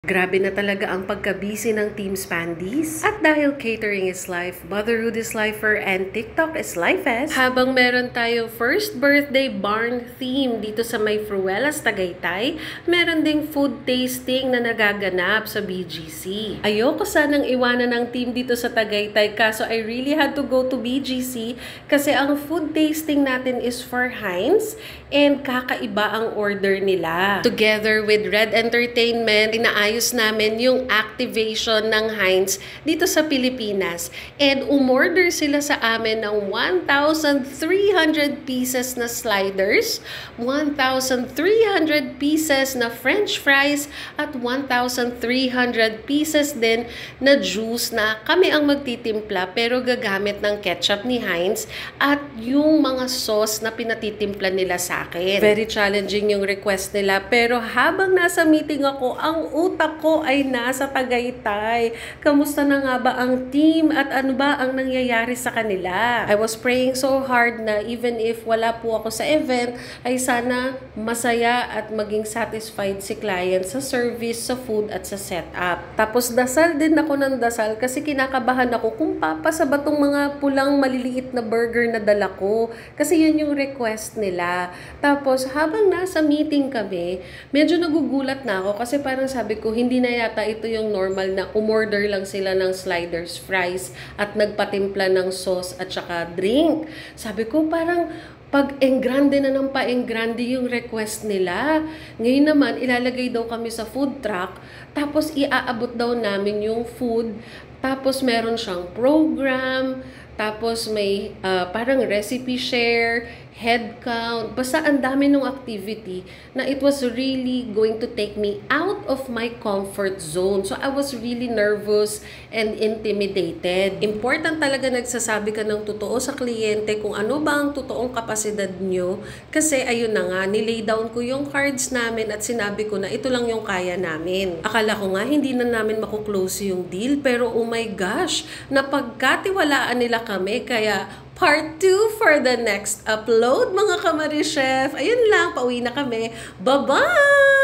Grabe na talaga ang pagka-busy ng Team Spandies. At dahil catering is life, motherhood is lifer, and TikTok is lifest, habang meron tayong first birthday barn theme dito sa may Fruelas, Tagaytay, meron ding food tasting na nagaganap sa BGC. Ayoko sanang iwanan ng team dito sa Tagaytay, kaso I really had to go to BGC kasi ang food tasting natin is for Heinz and kakaiba ang order nila. Together with Red Entertainment, inaayos namin yung activation ng Heinz dito sa Pilipinas. And umorder sila sa amin ng 1,300 pieces na sliders, 1,300 pieces na French fries, at 1,300 pieces din na juice na kami ang magtitimpla pero gagamit ng ketchup ni Heinz at yung mga sauce na pinatitimpla nila sa akin. Very challenging yung request nila, pero habang nasa meeting ako, ang utak ko ay nasa Tagaytay. Kamusta na nga ba ang team at ano ba ang nangyayari sa kanila? I was praying so hard na even if wala po ako sa event, ay sana masaya at maging satisfied si client sa service, sa food at sa setup. Tapos dasal din ako ng dasal kasi kinakabahan ako kung papasa ba tong mga pulang maliliit na burger na dala ko. Kasi yun yung request nila. Tapos, habang nasa meeting kami, medyo nagugulat na ako kasi parang sabi ko, hindi na yata ito yung normal na umorder lang sila ng sliders, fries, at nagpatimpla ng sauce at saka drink. Sabi ko, parang pag-engrande na ng pa-engrande yung request nila. Ngayon naman, ilalagay daw kami sa food truck, tapos iaabot daw namin yung food, tapos meron siyang program, tapos may parang recipe share, head count, basta ang dami ng activity na it was really going to take me out of my comfort zone. So I was really nervous and intimidated. Important talaga nagsasabi ka ng totoo sa kliyente kung ano ba ang totoong kapasidad nyo. Kasi ayun na nga, nilay down ko yung cards namin at sinabi ko na ito lang yung kaya namin. Akala ko nga hindi na namin makuklose yung deal, pero oh my gosh, napagkatiwalaan nila kami, kaya Part 2 for the next upload, mga Kamari Chef. Ayun lang, pauwi na kami. Bye-bye!